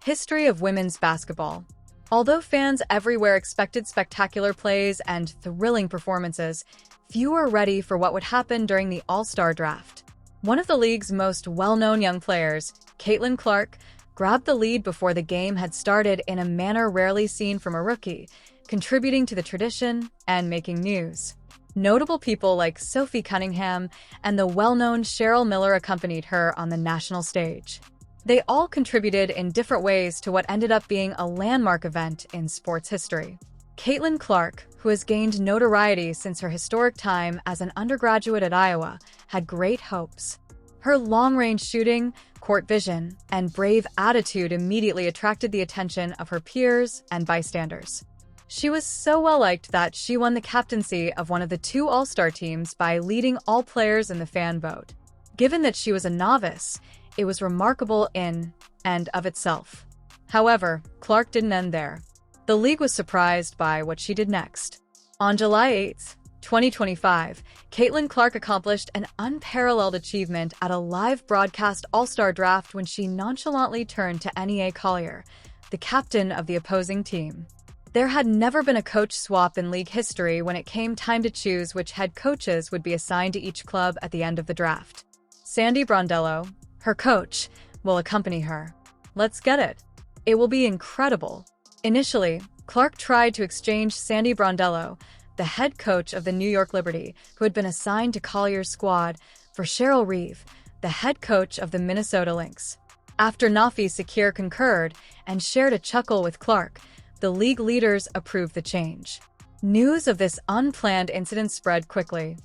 History of women's basketball. Although fans everywhere expected spectacular plays and thrilling performances, few were ready for what would happen during the All-Star draft. One of the league's most well-known young players, Caitlin Clark, grabbed the lead before the game had started in a manner rarely seen from a rookie, contributing to the tradition and making news. Notable people like Sophie Cunningham and the well-known Cheryl Miller accompanied her on the national stage. They all contributed in different ways to what ended up being a landmark event in sports history. Caitlin Clark, who has gained notoriety since her historic time as an undergraduate at Iowa, had great hopes. Her long-range shooting, court vision, and brave attitude immediately attracted the attention of her peers and bystanders. She was so well-liked that she won the captaincy of one of the two All-Star teams by leading all players in the fan vote. Given that she was a novice, it was remarkable in and of itself. However, Clark didn't end there. The league was surprised by what she did next. On July 8, 2025, Caitlin Clark accomplished an unparalleled achievement at a live broadcast All-Star draft when she nonchalantly turned to NEA Collier, the captain of the opposing team. There had never been a coach swap in league history when it came time to choose which head coaches would be assigned to each club at the end of the draft. Sandy Brondello, her coach, will accompany her. Let's get it. It will be incredible. Initially, Clark tried to exchange Sandy Brondello, the head coach of the New York Liberty, who had been assigned to Collier's squad, for Cheryl Reeve, the head coach of the Minnesota Lynx. After Nafi Sakir concurred and shared a chuckle with Clark, the league leaders approved the change. News of this unplanned incident spread quickly.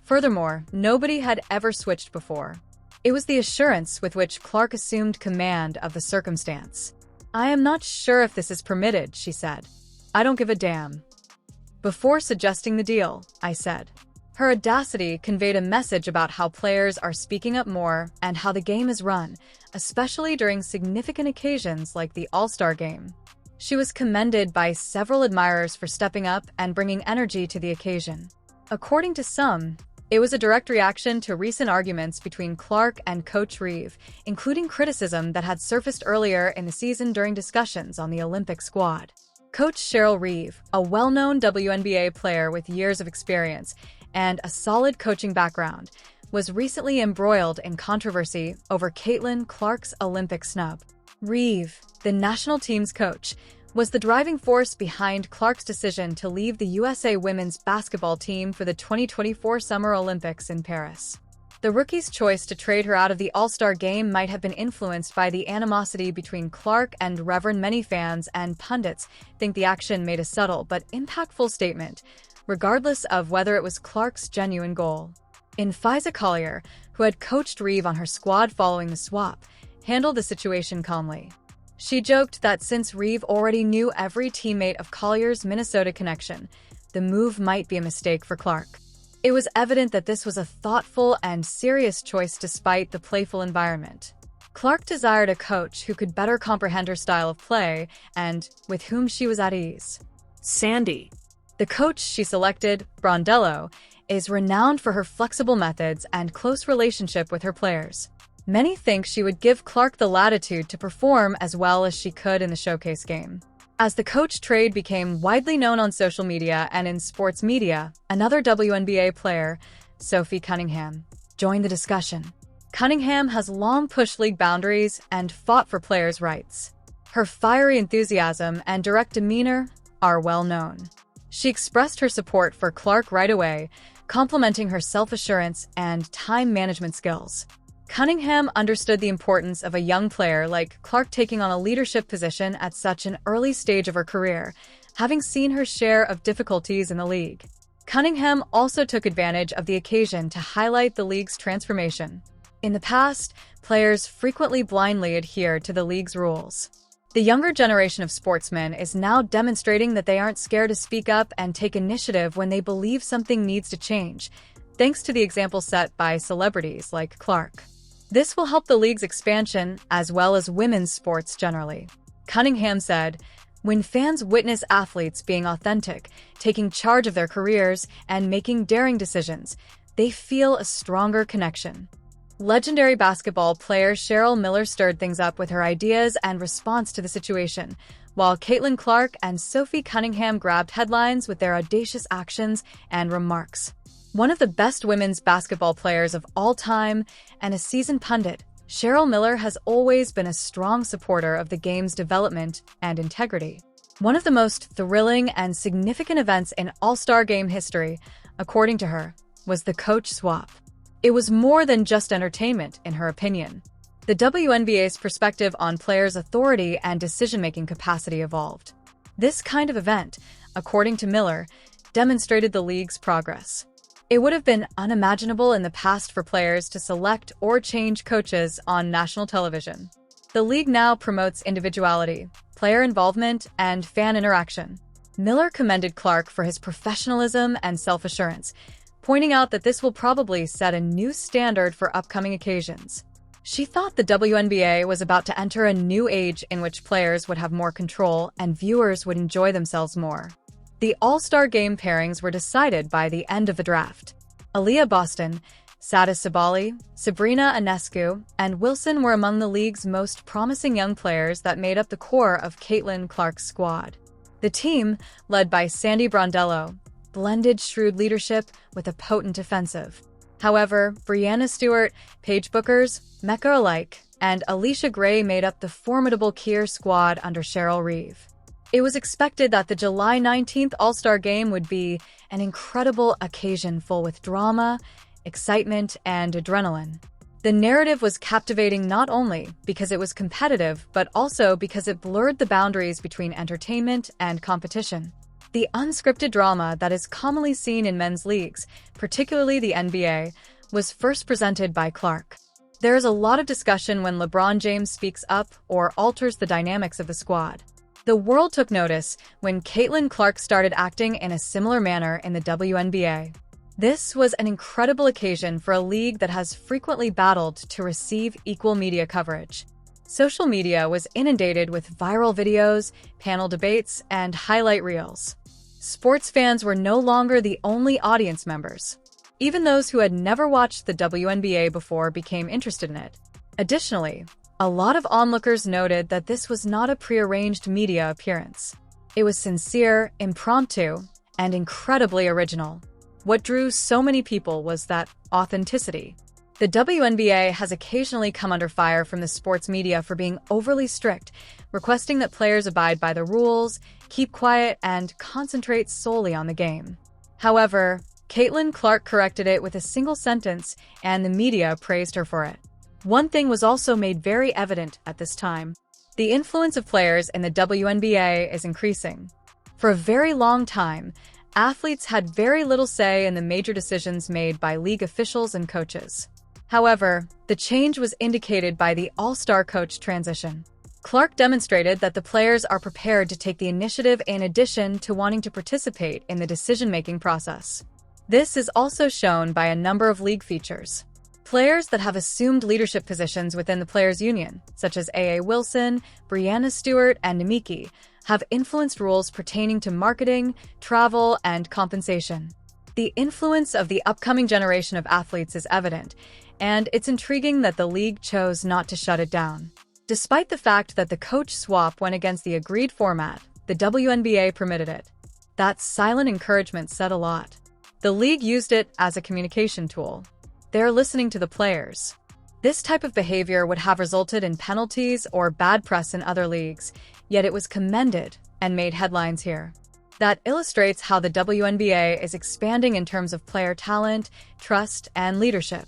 Furthermore, nobody had ever switched before. It was the assurance with which Clark assumed command of the circumstance. "I am not sure if this is permitted," she said. "I don't give a damn." Before suggesting the deal, I said. Her audacity conveyed a message about how players are speaking up more and how the game is run, especially during significant occasions like the All-Star game. She was commended by several admirers for stepping up and bringing energy to the occasion. According to some, it was a direct reaction to recent arguments between Clark and Coach Reeve, including criticism that had surfaced earlier in the season during discussions on the Olympic squad. Coach Cheryl Reeve, a well-known WNBA player with years of experience and a solid coaching background, was recently embroiled in controversy over Caitlin Clark's Olympic snub. Reeve, the national team's coach, was the driving force behind Clark's decision to leave the USA women's basketball team for the 2024 Summer Olympics in Paris. The rookie's choice to trade her out of the All-Star game might have been influenced by the animosity between Clark and Reverend. Many fans and pundits think the action made a subtle but impactful statement, regardless of whether it was Clark's genuine goal. Sophie Collier, who had coached Reeve on her squad following the swap, handled the situation calmly. She joked that since Reeve already knew every teammate of Collier's Minnesota connection, the move might be a mistake for Clark. It was evident that this was a thoughtful and serious choice despite the playful environment. Clark desired a coach who could better comprehend her style of play and with whom she was at ease. Sandy. The coach she selected, Brondello, is renowned for her flexible methods and close relationship with her players. Many think she would give Clark the latitude to perform as well as she could in the showcase game. As the coach trade became widely known on social media and in sports media, another WNBA player, Sophie Cunningham, joined the discussion. Cunningham has long pushed league boundaries and fought for players' rights. Her fiery enthusiasm and direct demeanor are well known. She expressed her support for Clark right away, complimenting her self-assurance and time management skills. Cunningham understood the importance of a young player like Clark taking on a leadership position at such an early stage of her career, having seen her share of difficulties in the league. Cunningham also took advantage of the occasion to highlight the league's transformation. In the past, players frequently blindly adhered to the league's rules. The younger generation of sportsmen is now demonstrating that they aren't scared to speak up and take initiative when they believe something needs to change, thanks to the example set by celebrities like Clark. This will help the league's expansion as well as women's sports generally. Cunningham said, "When fans witness athletes being authentic, taking charge of their careers, and making daring decisions, they feel a stronger connection. Legendary basketball player Cheryl Miller stirred things up with her ideas and response to the situation, while Caitlin Clark and Sophie Cunningham grabbed headlines with their audacious actions and remarks. One of the best women's basketball players of all time and a seasoned pundit, Cheryl Miller has always been a strong supporter of the game's development and integrity. One of the most thrilling and significant events in All-Star Game history, according to her, was the coach swap. It was more than just entertainment, in her opinion. The WNBA's perspective on players' authority and decision-making capacity evolved. This kind of event, according to Miller, demonstrated the league's progress. It would have been unimaginable in the past for players to select or change coaches on national television. The league now promotes individuality, player involvement, and fan interaction. Miller commended Clark for his professionalism and self-assurance, pointing out that this will probably set a new standard for upcoming occasions. She thought the WNBA was about to enter a new age in which players would have more control and viewers would enjoy themselves more. The All-Star Game pairings were decided by the end of the draft. Aaliyah Boston, Sada Sabali, Sabrina Ionescu, and Wilson were among the league's most promising young players that made up the core of Caitlin Clark's squad. The team, led by Sandy Brondello, blended shrewd leadership with a potent offensive. However, Breanna Stewart, Paige Bueckers, Mecca alike, and Alicia Gray made up the formidable Kier squad under Cheryl Reeve. It was expected that the July 19th All-Star Game would be an incredible occasion full with drama, excitement, and adrenaline. The narrative was captivating not only because it was competitive, but also because it blurred the boundaries between entertainment and competition. The unscripted drama that is commonly seen in men's leagues, particularly the NBA, was first presented by Clark. There is a lot of discussion when LeBron James speaks up or alters the dynamics of the squad. The world took notice when Caitlin Clark started acting in a similar manner in the WNBA. This was an incredible occasion for a league that has frequently battled to receive equal media coverage. Social media was inundated with viral videos, panel debates, and highlight reels. Sports fans were no longer the only audience members. Even those who had never watched the WNBA before became interested in it. Additionally, a lot of onlookers noted that this was not a prearranged media appearance. It was sincere, impromptu, and incredibly original. What drew so many people was that authenticity. The WNBA has occasionally come under fire from the sports media for being overly strict, requesting that players abide by the rules, keep quiet, and concentrate solely on the game. However, Caitlin Clark corrected it with a single sentence, and the media praised her for it. One thing was also made very evident at this time. The influence of players in the WNBA is increasing. For a very long time, athletes had very little say in the major decisions made by league officials and coaches. However, the change was indicated by the all-star coach transition. Clark demonstrated that the players are prepared to take the initiative in addition to wanting to participate in the decision-making process. This is also shown by a number of league features. Players that have assumed leadership positions within the Players' Union, such as A.A. Wilson, Breanna Stewart, and Namiki, have influenced rules pertaining to marketing, travel, and compensation. The influence of the upcoming generation of athletes is evident, and it's intriguing that the league chose not to shut it down. Despite the fact that the coach swap went against the agreed format, the WNBA permitted it. That silent encouragement said a lot. The league used it as a communication tool. They're listening to the players. This type of behavior would have resulted in penalties or bad press in other leagues, yet it was commended and made headlines here. That illustrates how the WNBA is expanding in terms of player talent, trust, and leadership.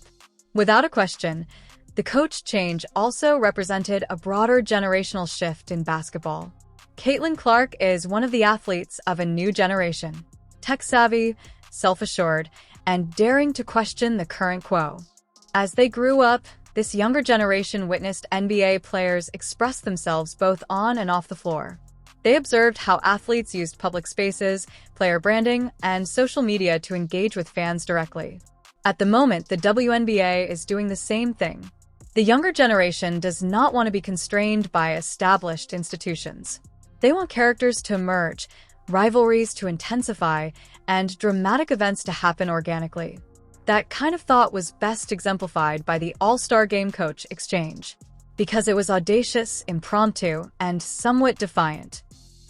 Without a question, the coach change also represented a broader generational shift in basketball. Caitlin Clark is one of the athletes of a new generation, tech-savvy, self-assured, and daring to question the current quo. As they grew up, this younger generation witnessed NBA players express themselves both on and off the floor. They observed how athletes used public spaces, player branding, and social media to engage with fans directly. At the moment, the WNBA is doing the same thing. The younger generation does not want to be constrained by established institutions. They want characters to emerge, rivalries to intensify, and dramatic events to happen organically. That kind of thought was best exemplified by the All-Star Game coach exchange, because it was audacious, impromptu, and somewhat defiant.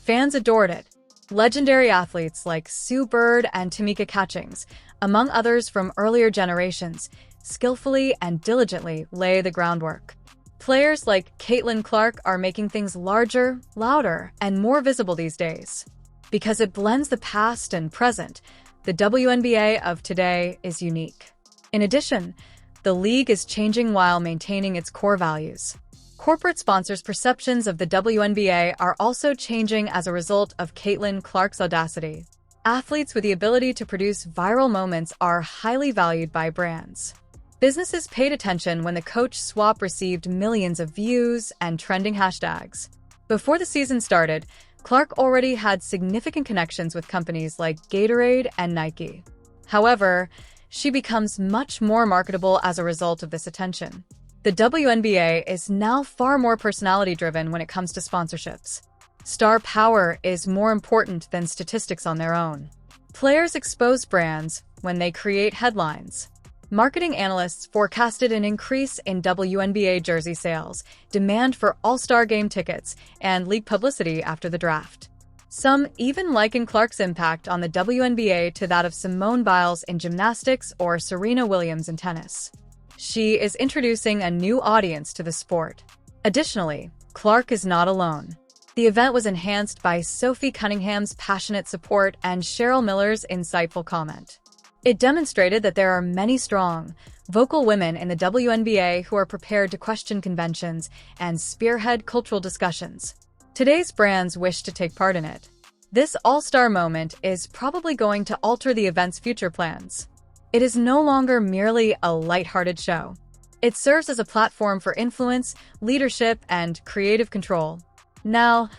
Fans adored it. Legendary athletes like Sue Bird and Tamika Catchings, among others from earlier generations, skillfully and diligently lay the groundwork. Players like Caitlin Clark are making things larger, louder, and more visible these days. Because it blends the past and present, the WNBA of today is unique. In addition, the league is changing while maintaining its core values. Corporate sponsors' perceptions of the WNBA are also changing as a result of Caitlin Clark's audacity. Athletes with the ability to produce viral moments are highly valued by brands. Businesses paid attention when the coach swap received millions of views and trending hashtags. Before the season started, Clark already had significant connections with companies like Gatorade and Nike. However, she becomes much more marketable as a result of this attention. The WNBA is now far more personality-driven when it comes to sponsorships. Star power is more important than statistics on their own. Players expose brands when they create headlines. Marketing analysts forecasted an increase in WNBA jersey sales, demand for All-Star Game tickets, and league publicity after the draft. Some even liken Clark's impact on the WNBA to that of Simone Biles in gymnastics or Serena Williams in tennis. She is introducing a new audience to the sport. Additionally, Clark is not alone. The event was enhanced by Sophie Cunningham's passionate support and Cheryl Miller's insightful comment. It demonstrated that there are many strong, vocal women in the WNBA who are prepared to question conventions and spearhead cultural discussions. Today's brands wish to take part in it. This all-star moment is probably going to alter the event's future plans. It is no longer merely a lighthearted show. It serves as a platform for influence, leadership, and creative control. Now,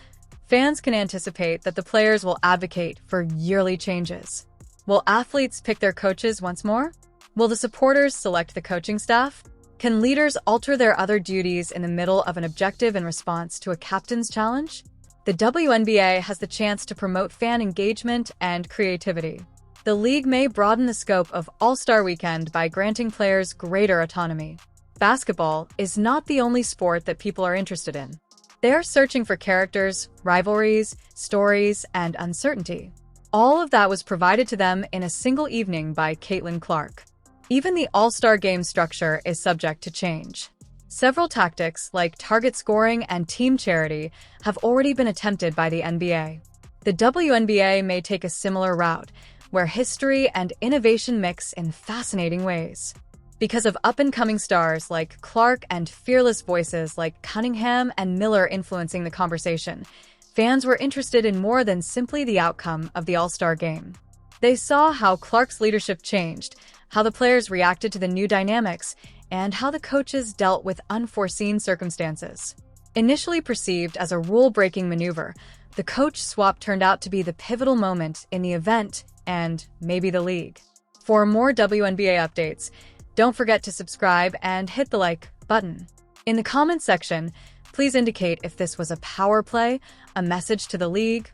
fans can anticipate that the players will advocate for yearly changes. Will athletes pick their coaches once more? Will the supporters select the coaching staff? Can leaders alter their other duties in the middle of an objective in response to a captain's challenge? The WNBA has the chance to promote fan engagement and creativity. The league may broaden the scope of All-Star Weekend by granting players greater autonomy. Basketball is not the only sport that people are interested in. They are searching for characters, rivalries, stories, and uncertainty. All of that was provided to them in a single evening by Caitlin Clark. Even the All-Star Game structure is subject to change. Several tactics, like target scoring and team charity, have already been attempted by the NBA. The WNBA may take a similar route, where history and innovation mix in fascinating ways. Because of up-and-coming stars like Clark and fearless voices like Cunningham and Miller influencing the conversation, fans were interested in more than simply the outcome of the All-Star Game. They saw how Clark's leadership changed, how the players reacted to the new dynamics, and how the coaches dealt with unforeseen circumstances. Initially perceived as a rule-breaking maneuver, the coach swap turned out to be the pivotal moment in the event and maybe the league. For more WNBA updates, don't forget to subscribe and hit the like button. In the comments section, please indicate if this was a power play, a message to the league,